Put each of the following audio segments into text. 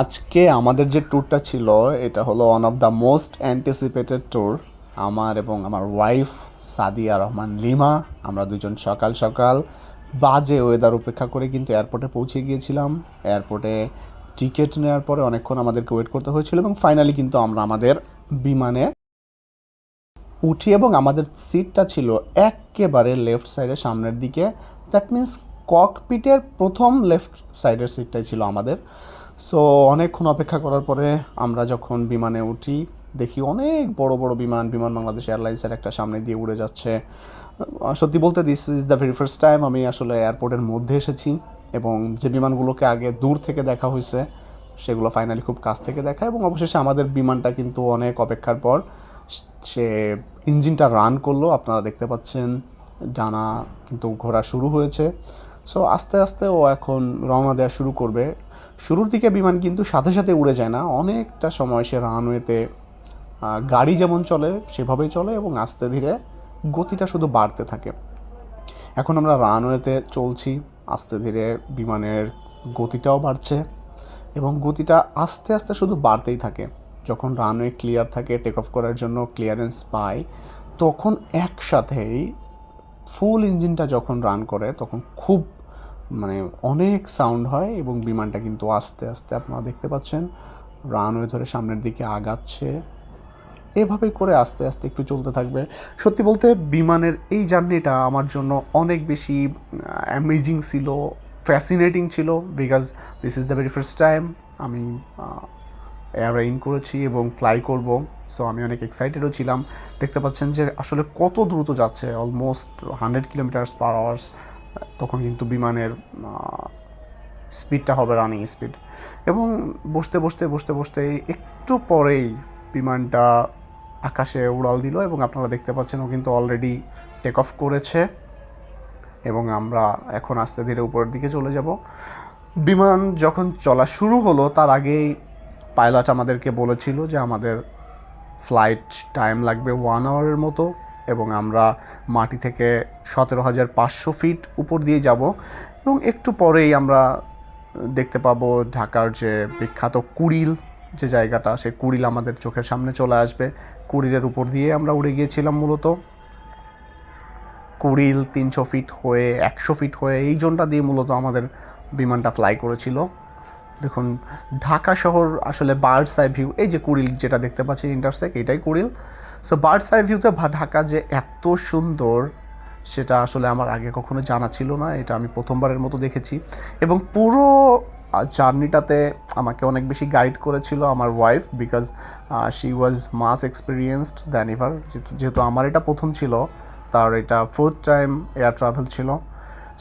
আজকে আমাদের যে ট্যুরটা ছিল এটা হলো one of the most anticipated tour. আমার এবং আমার ওয়াইফ সাদিয়া রহমান লিমা, আমরা দুজন সকাল সকাল বাজে ওয়েদার উপেক্ষা করে কিন্তু এয়ারপোর্টে পৌঁছে গিয়েছিলাম। এয়ারপোর্টে টিকিট নেওয়ার পরে অনেকক্ষণ আমাদেরকে ওয়েট করতে হয়েছিল এবং ফাইনালি কিন্তু আমরা আমাদের বিমানে উঠি এবং আমাদের সিটটা ছিল একেবারে লেফট সাইডের সামনের দিকে। দ্যাট মিন্স ককপিটের প্রথম লেফট সাইডের সিটটাই ছিল আমাদের। সো অনেকক্ষণ অপেক্ষা করার পরে আমরা যখন বিমানে উঠি দেখি অনেক বড় বড় বিমান বাংলাদেশ এয়ারলাইন্সের একটা সামনে দিয়ে উড়ে যাচ্ছে। সত্যি বলতে this is the very first time আমি আসলে এয়ারপোর্টের মধ্যে এসেছি এবং যে বিমানগুলোকে আগে দূর থেকে দেখা হয়েছে সেগুলো ফাইনালি খুব কাছ থেকে দেখা, এবং অবশেষে আমাদের বিমানটা কিন্তু অনেক অপেক্ষার পর সে ইঞ্জিনটা রান করলো। আপনারা দেখতে পাচ্ছেন ডানা কিন্তু ঘোরা শুরু হয়েছে। সো আস্তে আস্তে ও এখন রওনা দেওয়া শুরু করবে। শুরুর দিকে বিমান কিন্তু সাথে সাথে উড়ে যায় না, অনেকটা সময় সে রানওয়েতে গাড়ি যেমন চলে সেভাবেই চলে এবং আস্তে ধীরে গতিটা শুধু বাড়তে থাকে। এখন আমরা রানওয়েতে চলছি, আস্তে ধীরে বিমানের গতিটাও বাড়ছে এবং গতিটা আস্তে আস্তে শুধু বাড়তেই থাকে। যখন রানওয়ে ক্লিয়ার থাকে, টেক অফ করার জন্য ক্লিয়ারেন্স পায়, তখন একসাথেই ফুল ইঞ্জিনটা যখন রান করে তখন খুব অনেক সাউন্ড হয় এবং বিমানটা কিন্তু আস্তে আস্তে আপনারা দেখতে পাচ্ছেন রানওয়ে ধরে সামনের দিকে আগাচ্ছে। এভাবেই করে আস্তে আস্তে একটু চলতে থাকবে। সত্যি বলতে বিমানের এই জার্নিটা আমার জন্য অনেক বেশি অ্যামেজিং ছিল, ফ্যাসিনেটিং ছিল, because this is the very first time আমি এয়ারলাইন করেছি এবং ফ্লাই করব। সো আমি অনেক এক্সাইটেডও ছিলাম। দেখতে পাচ্ছেন যে আসলে কত দ্রুত যাচ্ছে, অলমোস্ট 100 কিলোমিটার্স পার আওয়ার্স। তখন কিন্তু বিমানের স্পিডটা হবে রানিং স্পিড, এবং বসতে বসতে বসতে বসতে একটু পরেই বিমানটা আকাশে উড়াল দিল এবং আপনারা দেখতে পাচ্ছেন ও কিন্তু অলরেডি টেক অফ করেছে এবং আমরা এখন আস্তে ধীরে উপরের দিকে চলে যাব। বিমান যখন চলা শুরু হলো তার আগেই পাইলট আমাদেরকে বলেছিল যে আমাদের ফ্লাইট টাইম লাগবে 1 আওয়ারের মতো এবং আমরা মাটি থেকে 17,500 ফিট উপর দিয়ে যাব এবং একটু পরেই আমরা দেখতে পাবো ঢাকার যে বিখ্যাত কুড়িল যে জায়গাটা, সে কুড়িল আমাদের চোখের সামনে চলে আসবে। কুড়িলের উপর দিয়ে আমরা উড়ে গিয়েছিলাম। মূলত কুড়িল 300 ফিট হয়ে 100 ফিট হয়ে এই জোনটা দিয়ে মূলত আমাদের বিমানটা ফ্লাই করেছিল। দেখুন ঢাকা শহর আসলে বার্ডস আই ভিউ, এই যে কুড়িল যেটা দেখতে পাচ্ছি ইন্টারসেক, এটাই কুড়িল। সো বার্ডস আই ভিউতে ঢাকা যে এত সুন্দর সেটা আসলে আমার আগে কখনো জানা ছিল না, এটা আমি প্রথমবারের মতো দেখেছি। এবং পুরো জার্নিটাতে আমাকে অনেক বেশি গাইড করেছিল আমার wife, because she was much experienced than ever. যেহেতু আমার এটা প্রথম ছিল, তার এটা 4th টাইম এয়ার ট্রাভেল ছিল।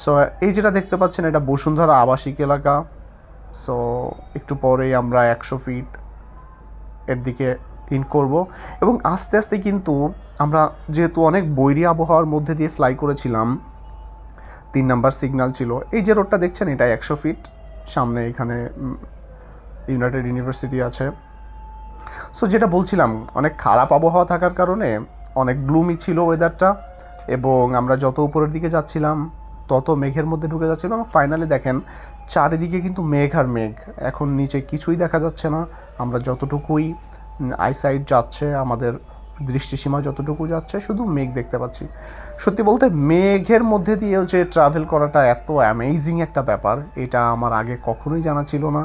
সো এই যেটা দেখতে পাচ্ছেন এটা বসুন্ধরা আবাসিক এলাকা। সো একটু পরেই আমরা 100 ফিট এর দিকে ইন করব এবং আস্তে আস্তে কিন্তু আমরা যেহেতু অনেক বৈরী আবহাওয়ার মধ্যে দিয়ে ফ্লাই করেছিলাম, 3 নাম্বার সিগন্যাল ছিল। এই যে রোডটা দেখছেন এটা 100 ফিট সামনে, এখানে ইউনাইটেড ইউনিভার্সিটি আছে। সো যেটা বলছিলাম, অনেক খারাপ আবহাওয়া থাকার কারণে অনেক গ্লুমি ছিল ওয়েদারটা এবং আমরা যত উপরের দিকে যাচ্ছিলাম তত মেঘের মধ্যে ঢুকে যাচ্ছিলাম। ফাইনালি দেখেন চারিদিকে কিন্তু মেঘ আর মেঘ, এখন নিচে কিছুই দেখা যাচ্ছে না। আমরা যতটুকুই আইসাইট যাচ্ছে, আমাদের দৃষ্টিসীমা যতটুকু যাচ্ছে, শুধু মেঘ দেখতে পাচ্ছি। সত্যি বলতে মেঘের মধ্যে দিয়েও যে ট্রাভেল করাটা এত অ্যামেজিং একটা ব্যাপার, এটা আমার আগে কখনোই জানা ছিল না।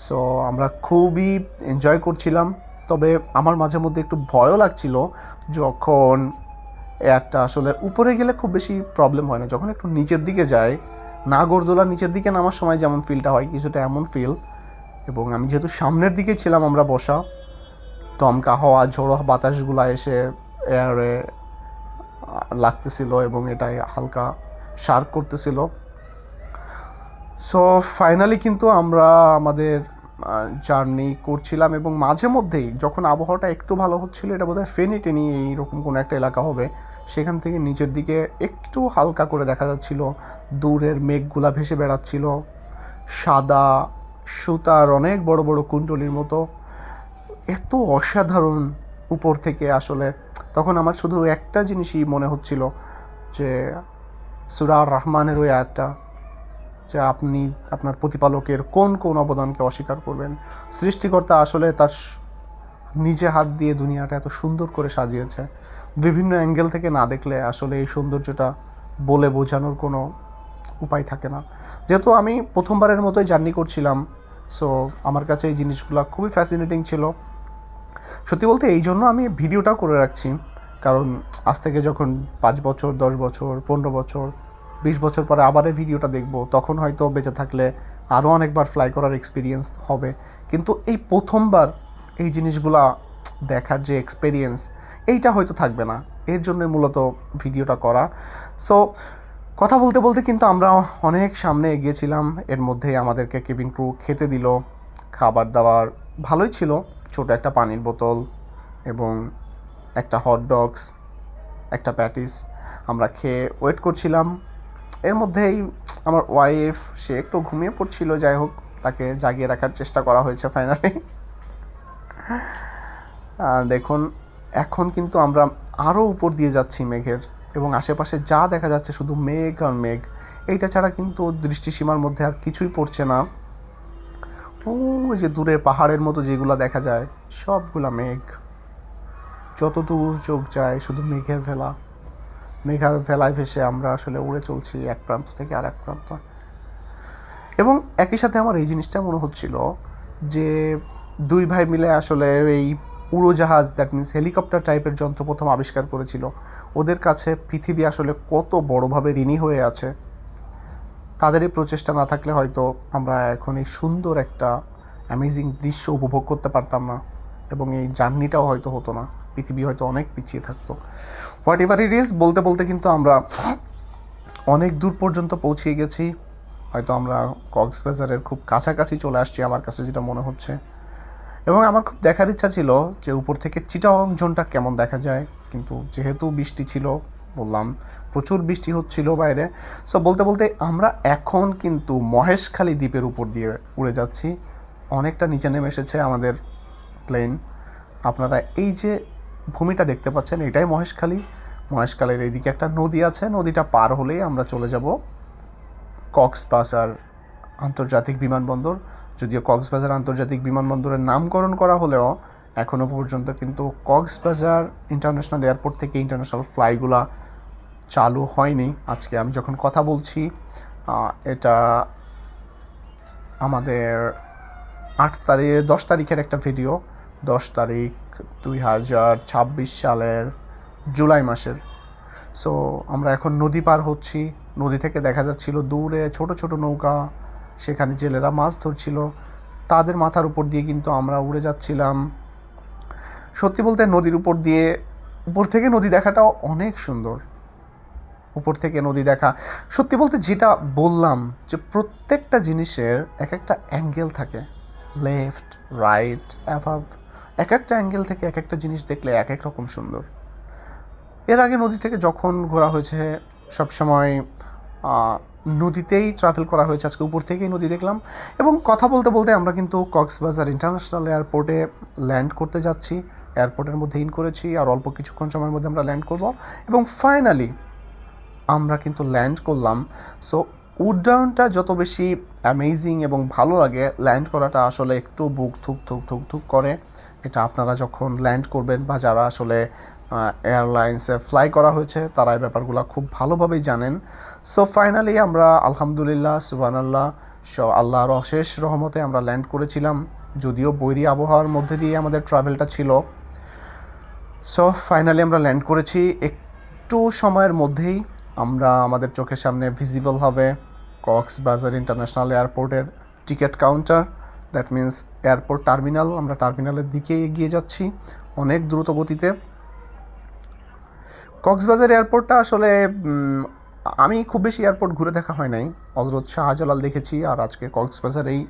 সো আমরা খুবই এনজয় করছিলাম। তবে আমার মাঝে মধ্যে একটু ভয়ও লাগছিল, যখন এয়ারটা আসলে উপরে গেলে খুব বেশি প্রবলেম হয় না, যখন একটু নিচের দিকে যায়, নাগরদোলা নিচের দিকে নামার সময় যেমন ফিলটা হয় কিছুটা এমন ফিল। এবং আমি যেহেতু সামনের দিকে ছিলাম আমরা বসা, দমকা হওয়া ঝোড়ো বাতাসগুলা এসে এয়ারে লাগতেছিল এবং এটাই হালকা শার্ক করতেছিল। সো ফাইনালি কিন্তু আমরা আমাদের জার্নি করছিলাম এবং মাঝে মধ্যেই যখন আবহাওয়াটা একটু ভালো হচ্ছিল, এটা বোধহয় ফেনী টেনি এইরকম কোনো একটা এলাকা হবে, সেখান থেকে নিচের দিকে একটু হালকা করে দেখা যাচ্ছিল দূরের মেঘগুলা ভেসে বেড়াচ্ছিল সাদা সুতার অনেক বড় বড় কুণ্ডলির মতো। এত অসাধারণ উপর থেকে আসলে তখন আমার শুধু একটা জিনিসই মনে হচ্ছিল যে সূরা আর রহমানের ওই আয়াতটা, যে আপনি আপনার প্রতিপালকের কোন কোন অবদানকে অস্বীকার করবেন। সৃষ্টিকর্তা আসলে তার নিজে হাত দিয়ে দুনিয়াটা এত সুন্দর করে সাজিয়েছে, বিভিন্ন অ্যাঙ্গেল থেকে না দেখলে আসলে এই সৌন্দর্যটা বলে বোঝানোর কোনো উপায় থাকে না। যেহেতু আমি প্রথমবারের মতোই জার্নি করছিলাম, সো আমার কাছে এই জিনিসগুলো খুবই ফ্যাসিনেটিং ছিল। সত্যি বলতে এই জন্য আমি ভিডিওটাও করে রাখছি, কারণ আজ থেকে যখন 5 বছর, 10 বছর, 15 বছর, 20 বছর পরে আবার এই ভিডিওটা দেখব, তখন হয়তো বেঁচে থাকলে আরও অনেকবার ফ্লাই করার এক্সপিরিয়েন্স হবে। কিন্তু এই প্রথমবার এই জিনিসগুলা দেখার যে এক্সপিরিয়েন্স, এইটা হয়তো থাকবে না। এর জন্যই মূলত ভিডিওটা করা। সো কথা বলতে বলতে কিন্তু আমরা অনেক সামনে এগিয়েছিলাম। এর মধ্যেই আমাদেরকে কেবিন ক্রু খেতে দিল। খাবার দাবার ভালোই ছিল, ছোট একটা পানির বোতল এবং একটা হট ডগস, একটা প্যাটিস। আমরা খেয়ে ওয়েট করছিলাম। এর মধ্যেই আমার ওয়াইফ, সে একটু ঘুমিয়ে পড়ছিল। যাই হোক, তাকে জাগিয়ে রাখার চেষ্টা করা হয়েছে ফাইনালি। দেখুন, এখন কিন্তু আমরা আরও উপর দিয়ে যাচ্ছি মেঘের, এবং আশেপাশে যা দেখা যাচ্ছে শুধু মেঘ আর মেঘ। এইটা ছাড়া কিন্তু দৃষ্টিসীমার মধ্যে আর কিছুই পড়ছে না। ওই যে দূরে পাহাড়ের মতো যেগুলো দেখা যায়, সবগুলা মেঘ। যত দূর চোখ যায় শুধু মেঘের ভেলা। মেঘের ভেলায় ভেসে আমরা আসলে উড়ে চলছি এক প্রান্ত থেকে আর এক প্রান্ত। এবং একই সাথে আমার এই জিনিসটা মনে হচ্ছিল যে দুই ভাই মিলে আসলে এই উড়োজাহাজ, দ্যাট মিনস হেলিকপ্টার টাইপের যন্ত্র প্রথম আবিষ্কার করেছিল। ওদের কাছে পৃথিবী আসলে কত বড়োভাবে ঋণী হয়ে আছে। তাদের এই প্রচেষ্টা না থাকলে হয়তো আমরা এখন এই সুন্দর একটা অ্যামেজিং দৃশ্য উপভোগ করতে পারতাম না, এবং এই জার্নিটাও হয়তো হতো না। পৃথিবী হয়তো অনেক পিছিয়ে থাকতো। হোয়াট এভার ইট ইজ, বলতে বলতে কিন্তু আমরা অনেক দূর পর্যন্ত পৌঁছিয়ে গেছি। হয়তো আমরা কক্সবাজারের খুব কাছাকাছি চলে আসছি আমার কাছে যেটা মনে হচ্ছে। এবং আমার খুব দেখার ইচ্ছা ছিল যে উপর থেকে চিটাগং জোনটা কেমন দেখা যায়, কিন্তু যেহেতু বৃষ্টি ছিল, বললাম প্রচুর বৃষ্টি হচ্ছিল বাইরে। সো বলতে বলতে আমরা এখন কিন্তু মহেশখালী দ্বীপের উপর দিয়ে উড়ে যাচ্ছি। অনেকটা নিচে নেমে এসেছে আমাদের প্লেন। আপনারা এই যে ভূমিটা দেখতে পাচ্ছেন, এটাই মহেশখালী। মহেশখালীর এইদিকে একটা নদী আছে, নদীটা পার হলেই আমরা চলে যাব কক্সবাজার আন্তর্জাতিক বিমানবন্দর। যদিও কক্সবাজার আন্তর্জাতিক বিমানবন্দরের নামকরণ করা হলেও এখনও পর্যন্ত কিন্তু কক্সবাজার ইন্টারন্যাশনাল এয়ারপোর্ট থেকে ইন্টারন্যাশনাল ফ্লাইগুলা চালু হয়নি। আজকে আমি যখন কথা বলছি, এটা আমাদের 10 তারিখের একটা ভিডিও, 10 তারিখ 2026 সালের জুলাই মাসের। সো আমরা এখন নদী পার হচ্ছি। নদী থেকে দেখা যাচ্ছিল দূরে ছোট ছোট নৌকা, সেখানে জেলেরা মাছ ধরছিল। তাদের মাথার উপর দিয়ে কিন্তু আমরা উড়ে যাচ্ছিলাম। সত্যি বলতে নদীর উপর দিয়ে, উপর থেকে নদী দেখাটাও অনেক সুন্দর। উপর থেকে নদী দেখা, সত্যি বলতে যেটা বললাম যে প্রত্যেকটা জিনিসের এক একটা অ্যাঙ্গেল থাকে, লেফট, রাইট, অ্যাভাব, এক একটা অ্যাঙ্গেল থেকে এক একটা জিনিস দেখলে এক এক রকম সুন্দর। এর আগে নদী থেকে যখন ঘোরা হয়েছে সবসময় নদীতেই ট্রাভেল করা হয়েছে, আজকে উপর থেকেই নদী দেখলাম। এবং কথা বলতে বলতে আমরা কিন্তু কক্সবাজার ইন্টারন্যাশনাল এয়ারপোর্টে ল্যান্ড করতে যাচ্ছি। এয়ারপোর্টের মধ্যে ইন করেছি, আর অল্প কিছুক্ষণ সময়ের মধ্যে আমরা ল্যান্ড করব। এবং ফাইনালি আমরা কিন্তু ল্যান্ড করলাম। সো উড্ডয়নটা যত বেশি অ্যামেজিং এবং ভালো লাগে, ল্যান্ড করাটা আসলে একটু বুক থুক থুক থুক থুক করে। এটা আপনারা যখন ল্যান্ড করবেন বা যারা আসলে এয়ারলাইন্সে ফ্লাই করা হয়েছে তারা এই ব্যাপারগুলো খুব ভালোভাবেই জানেন। সো ফাইনালি আমরা আলহামদুলিল্লাহ, সুবহানাল্লাহ, আল্লাহর অশেষ রহমতে আমরা ল্যান্ড করেছিলাম। যদিও বৈরী আবহাওয়ার মধ্যে দিয়ে আমাদের ট্রাভেলটা ছিল। সো ফাইনালি আমরা ল্যান্ড করেছি। একটু সময়ের মধ্যেই আমরা আমাদের চোখের সামনে ভিজিবল হবে কক্সবাজার ইন্টারন্যাশনাল এয়ারপোর্টের ticket counter, that means airport terminal. আমরা টার্মিনালের দিকে এগিয়ে যাচ্ছি অনেক দ্রুত গতিতে। কক্সবাজার এয়ারপোর্টটা আসলে আমি খুব বেশি এয়ারপোর্ট ঘুরে দেখা হয় নাই। হজরত শাহজালাল দেখেছি, আর আজকে কক্সবাজারেই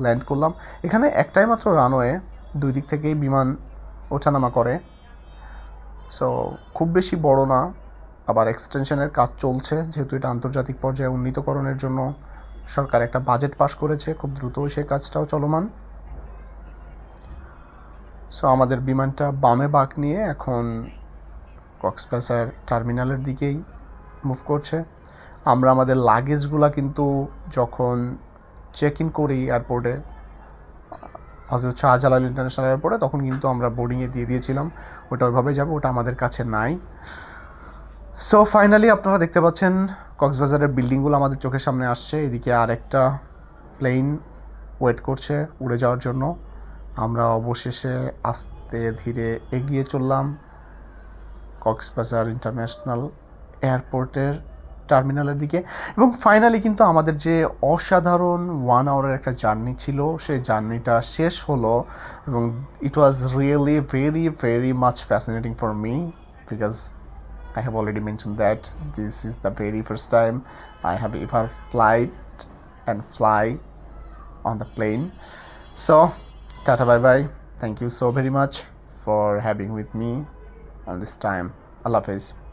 ল্যান্ড করলাম। এখানে একটাই মাত্র রানওয়ে, দুই দিক থেকেই বিমান ওঠানামা করে। সো খুব বেশি বড় না, আবার এক্সটেনশনের কাজ চলছে, যেহেতু এটা আন্তর্জাতিক পর্যায়ে উন্নীতকরণের জন্য সরকার একটা বাজেট পাস করেছে, খুব দ্রুত সেই কাজটাও চলমান। সো আমাদের বিমানটা বামে বাঁক নিয়ে এখন কক্সবাজার টার্মিনালের দিকেই মুভ করছে। আমরা আমাদের লাগেজগুলো কিন্তু যখন চেক ইন করি এয়ারপোর্টে, হজরত শাহজালাল ইন্টারন্যাশনাল এয়ারপোর্টে, তখন কিন্তু আমরা বোর্ডিংয়ে দিয়ে দিয়েছিলাম ওটা ওইভাবে যাবে, ওটা আমাদের কাছে নাই। সো ফাইনালি আপনারা দেখতে পাচ্ছেন কক্সবাজারের বিল্ডিংগুলো আমাদের চোখের সামনে আসছে। এদিকে আর একটা প্লেন ওয়েট করছে উড়ে যাওয়ার জন্য। আমরা অবশেষে আস্তে ধীরে এগিয়ে চললাম কক্সবাজার ইন্টারন্যাশনাল এয়ারপোর্টের টার্মিনালের দিকে। এবং ফাইনালি কিন্তু আমাদের যে অসাধারণ 1 আওয়ারের একটা জার্নি ছিল, সেই জার্নিটা শেষ হলো। এবং it was really very very much fascinating for me, because I have already mentioned that this is the very first time I have ever fly on the plane. So, tata bye bye. Thank you so very much for having with me on this time. Allah Hafiz.